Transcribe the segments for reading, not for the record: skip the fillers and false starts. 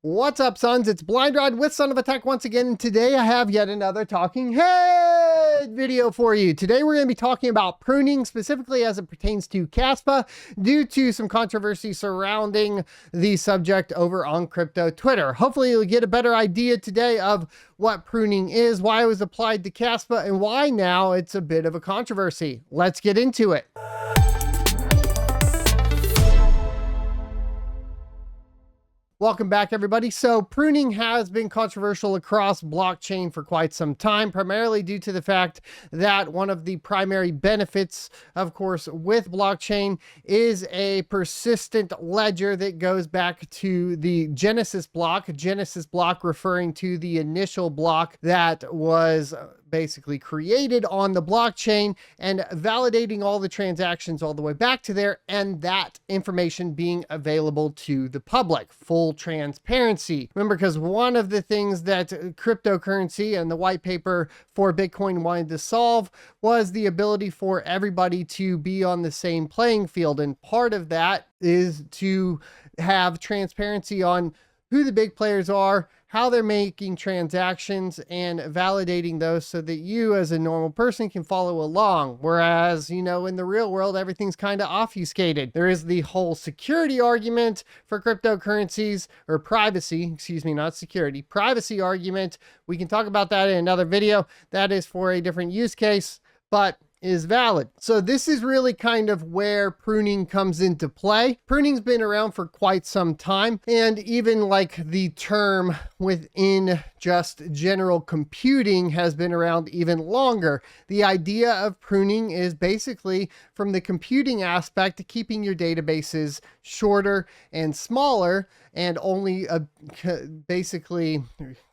What's up, sons? It's Blind Rod with Son of a Tech once again, and today I have yet another talking head video for you. Today we're going to be talking about pruning, specifically as it pertains to Kaspa, due to some controversy surrounding the subject over on crypto Twitter. Hopefully you'll get a better idea today of what pruning is, why it was applied to Kaspa, and why now it's a bit of a controversy. Let's get into it. Welcome back, everybody. So pruning has been controversial across blockchain for quite some time, primarily due to the fact that one of the primary benefits, of course, with blockchain is a persistent ledger that goes back to the Genesis block referring to the initial block that was basically created on the blockchain and validating all the transactions all the way back to there, and that information being available to the public. Full transparency. Remember, because one of the things that cryptocurrency and the white paper for Bitcoin wanted to solve was the ability for everybody to be on the same playing field. And part of that is to have transparency on who the big players are, how they're making transactions, and validating those so that you as a normal person can follow along. Whereas, you know, in the real world, everything's kind of obfuscated. There is the whole security argument for cryptocurrencies, or privacy, excuse me, not security, privacy argument. We can talk about that in another video. That is for a different use case, but is valid. So this is really kind of where pruning comes into play. Pruning's been around for quite some time, and even like the term within just general computing has been around even longer. The idea of pruning is basically, from the computing aspect, keeping your databases shorter and smaller, and only basically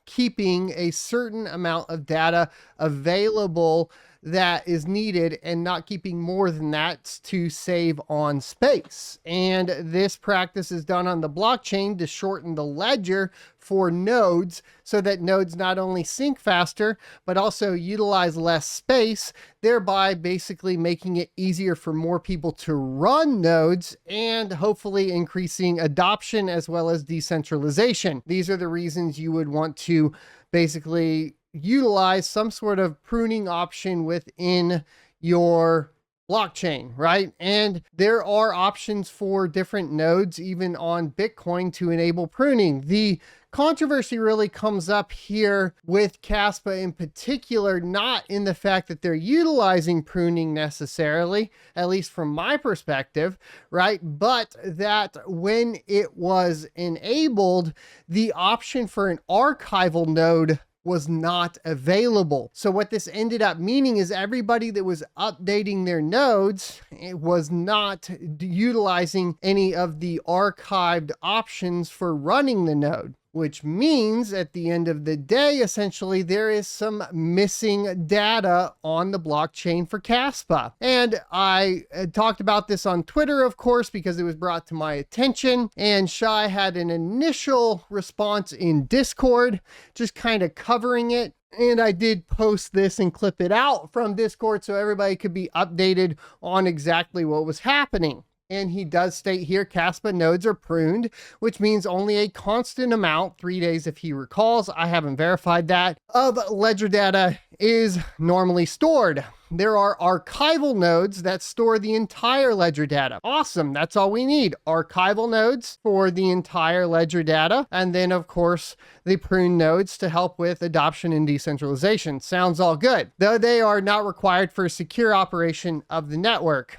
keeping a certain amount of data available that is needed, and not keeping more than that to save on space. And this practice is done on the blockchain to shorten the ledger for nodes, so that nodes not only sync faster, but also utilize less space, thereby basically making it easier for more people to run nodes, and hopefully increasing adoption as well as decentralization. These are the reasons you would want to basically utilize some sort of pruning option within your blockchain, right? And there are options for different nodes, even on Bitcoin, to enable pruning. The controversy really comes up here with Kaspa in particular, not in the fact that they're utilizing pruning necessarily, at least from my perspective, right? But that when it was enabled, the option for an archival node was not available. So what this ended up meaning is everybody that was updating their nodes, it was not utilizing any of the archived options for running the node. Which means at the end of the day, essentially, there is some missing data on the blockchain for Kaspa. And I talked about this on Twitter, of course, because it was brought to my attention. And Shai had an initial response in Discord, just kind of covering it. And I did post this and clip it out from Discord so everybody could be updated on exactly what was happening. And he does state here, Kaspa nodes are pruned, which means only a constant amount, 3 days if he recalls, I haven't verified that, of ledger data is normally stored. There are archival nodes that store the entire ledger data. Awesome, that's all we need. Archival nodes for the entire ledger data. And then, of course, the prune nodes to help with adoption and decentralization. Sounds all good, though they are not required for secure operation of the network.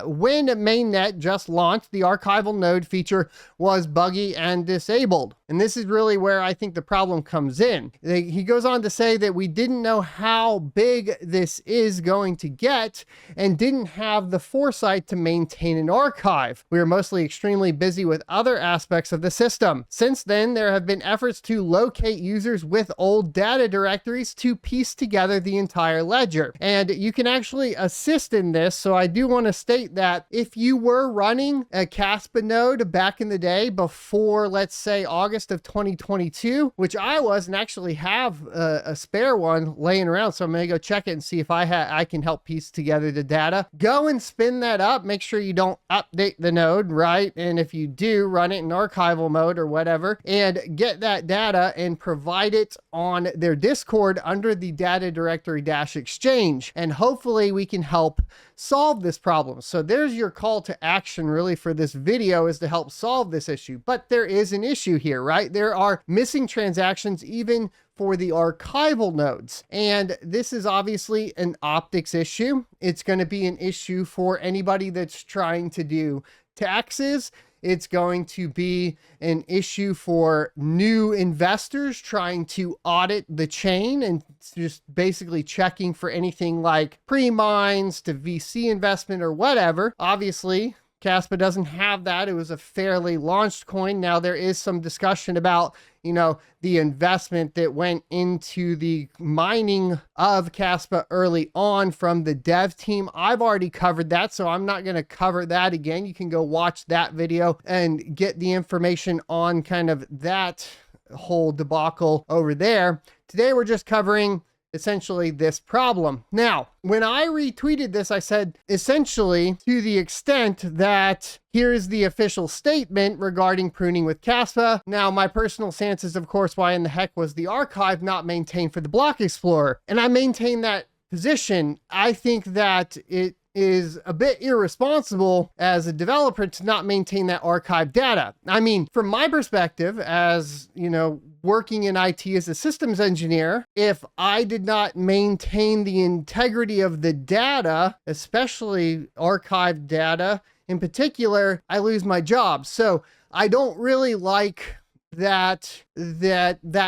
When mainnet just launched, the archival node feature was buggy and disabled. And this is really where I think the problem comes in. He goes on to say that we didn't know how big this is going to get and didn't have the foresight to maintain an archive. We were mostly extremely busy with other aspects of the system. Since then, there have been efforts to locate users with old data directories to piece together the entire ledger. And you can actually assist in this. So I do want to state state that if you were running a Kaspa node back in the day before, let's say, August of 2022, which I was, and actually have a spare one laying around, so I'm gonna go check it and see if I can help piece together the data. Go and spin that up. Make sure you don't update the node, right? And if you do, run it in archival mode or whatever, and get that data and provide it on their Discord under the data directory -exchange. And hopefully we can help solve this problem. So there's your call to action really for this video, is to help solve this issue. But there is an issue here, right? There are missing transactions even for the archival nodes. And this is obviously an optics issue. It's going to be an issue for anybody that's trying to do taxes. It's going to be an issue for new investors trying to audit the chain and just basically checking for anything like pre-mines to VC investment or whatever. Obviously, Kaspa doesn't have that. It was a fairly launched coin. Now there is some discussion about, the investment that went into the mining of Kaspa early on from the dev team. I've already covered that, so I'm not going to cover that again. You can go watch that video and get the information on kind of that whole debacle over there. Today, we're just covering essentially this problem. Now, when I retweeted this, I said essentially to the extent that here's the official statement regarding pruning with Kaspa. Now, my personal stance is, of course, why in the heck was the archive not maintained for the Block Explorer? And I maintain that position. I think that it is a bit irresponsible as a developer to not maintain that archive data. I mean, from my perspective, as working in IT as a systems engineer, if I did not maintain the integrity of the data, especially archived data in particular, I lose my job. So I don't really like that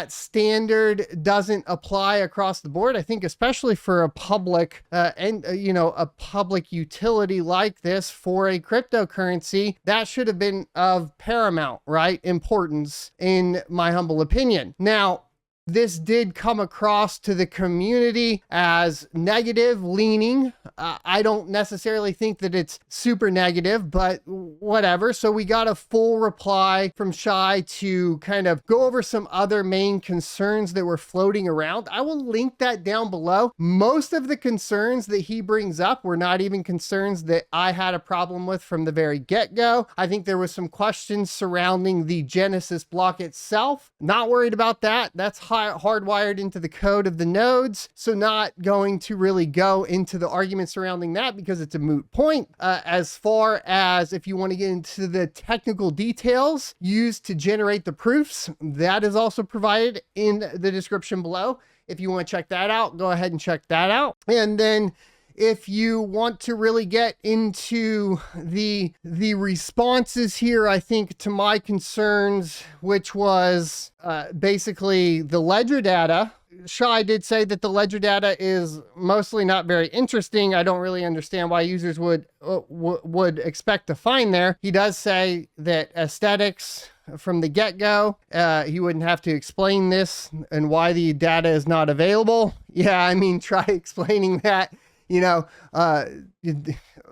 standard doesn't apply across the board. I think especially for a public a public utility like this for a cryptocurrency, that should have been of paramount, right, importance in my humble opinion. Now, this did come across to the community as negative leaning. I don't necessarily think that it's super negative, but whatever. So we got a full reply from Shai to kind of go over some other main concerns that were floating around. I will link that down below. Most of the concerns that he brings up were not even concerns that I had a problem with from the very get-go. I think there was some questions surrounding the Genesis block itself. Not worried about that. That's hardwired into the code of the nodes. So not going to really go into the argument surrounding that because it's a moot point. As far as if you want to get into the technical details used to generate the proofs, that is also provided in the description below. If you want to check that out, go ahead and check that out. And then if you want to really get into the responses here, I think to my concerns, which was basically the ledger data. Shai did say that the ledger data is mostly not very interesting. I don't really understand why users would expect to find there. He does say that aesthetics from the get-go, he wouldn't have to explain this and why the data is not available. Yeah, I mean, try explaining that. The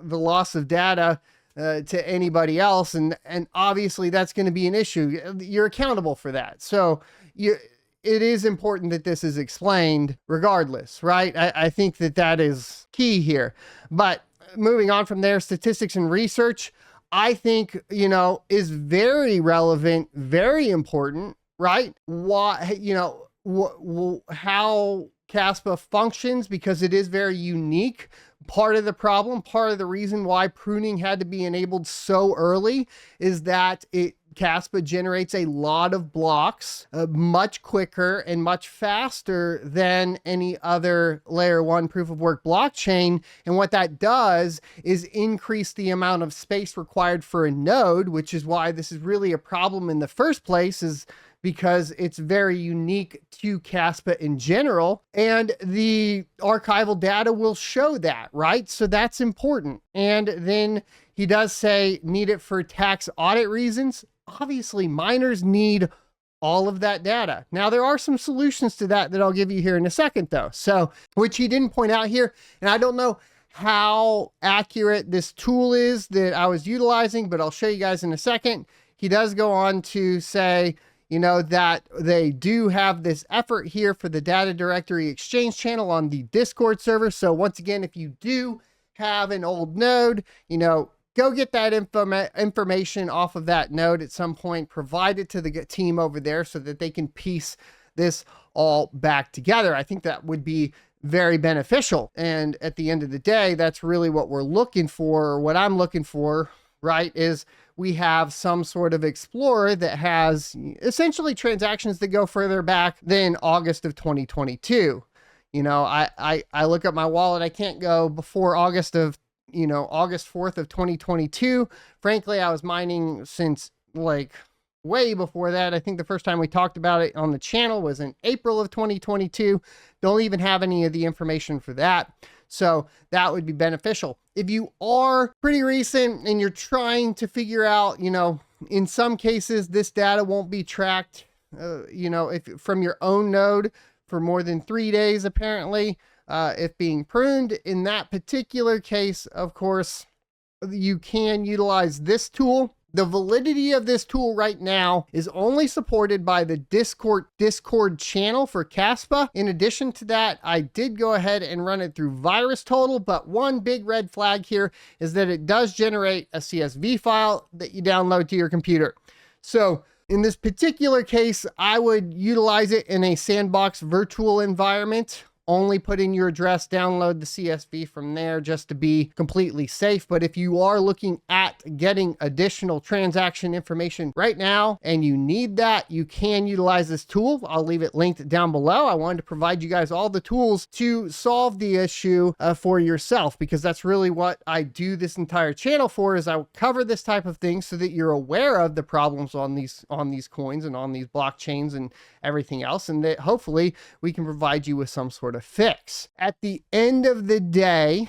loss of data to anybody else. And obviously that's going to be an issue. You're accountable for that. So it is important that this is explained regardless, right? I think that is key here. But moving on from there, statistics and research, I think, is very relevant, very important, right? Why, how Kaspa functions, because it is very unique. Part of the problem, part of the reason why pruning had to be enabled so early is that Kaspa generates a lot of blocks much quicker and much faster than any other layer 1 proof of work blockchain. And what that does is increase the amount of space required for a node, which is why this is really a problem in the first place, is because it's very unique to Kaspa in general, and the archival data will show that, right? So that's important. And then he does say need it for tax audit reasons. Obviously, miners need all of that data. Now, there are some solutions to that I'll give you here in a second, though. So, which he didn't point out here, and I don't know how accurate this tool is that I was utilizing, but I'll show you guys in a second. He does go on to say, you know, that they do have this effort here for the data directory exchange channel on the Discord server. So once again, if you do have an old node, you know, go get that information off of that node at some point, provide it to the team over there so that they can piece this all back together. I think that would be very beneficial. And at the end of the day, that's really what we're looking for, or what I'm looking for, right? Is we have some sort of explorer that has essentially transactions that go further back than August of 2022. You know, I look at my wallet, I can't go before August 4th of 2022. Frankly, I was mining since like way before that. I think the first time we talked about it on the channel was in April of 2022. Don't even have any of the information for that. So that would be beneficial. If you are pretty recent and you're trying to figure out, you know, in some cases, this data won't be tracked, you know, if from your own node for more than 3 days, apparently, if being pruned. In that particular case, of course, you can utilize this tool. The validity of this tool right now is only supported by the Discord channel for Kaspa. In addition to that, I did go ahead and run it through VirusTotal, but one big red flag here is that it does generate a CSV file that you download to your computer. So in this particular case, I would utilize it in a sandbox virtual environment. Only put in your address, download the CSV from there just to be completely safe. But if you are looking at getting additional transaction information right now and you need that, you can utilize this tool. I'll leave it linked down below. I wanted to provide you guys all the tools to solve the issue for yourself, because that's really what I do this entire channel for, is I cover this type of thing so that you're aware of the problems on these coins and on these blockchains and everything else, and that hopefully we can provide you with some sort of fix. At the end of the day,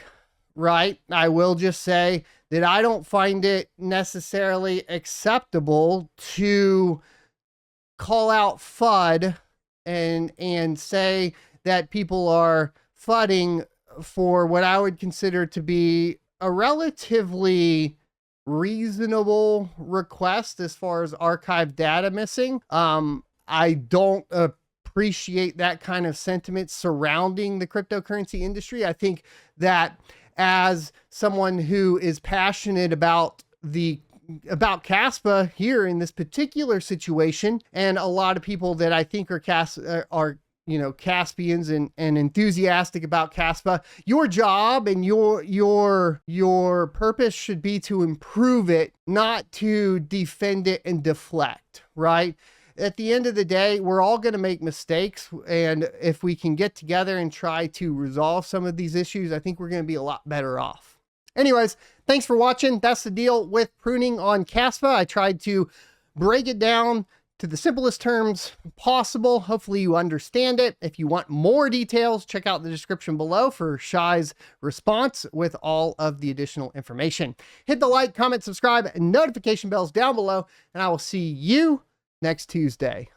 right, I will just say that I don't find it necessarily acceptable to call out FUD and say that people are FUDing for what I would consider to be a relatively reasonable request as far as archived data missing. I don't appreciate that kind of sentiment surrounding the cryptocurrency industry. I think that as someone who is passionate about Kaspa here in this particular situation, and a lot of people that I think are Caspians and enthusiastic about Kaspa, your job and your purpose should be to improve it, not to defend it and deflect, right? At the end of the day, we're all going to make mistakes. And if we can get together and try to resolve some of these issues, I think we're going to be a lot better off. Anyways, thanks for watching. That's the deal with pruning on Kaspa. I tried to break it down to the simplest terms possible. Hopefully you understand it. If you want more details, check out the description below for Shai's response with all of the additional information. Hit the like, comment, subscribe, and notification bells down below, and I will see you next Tuesday.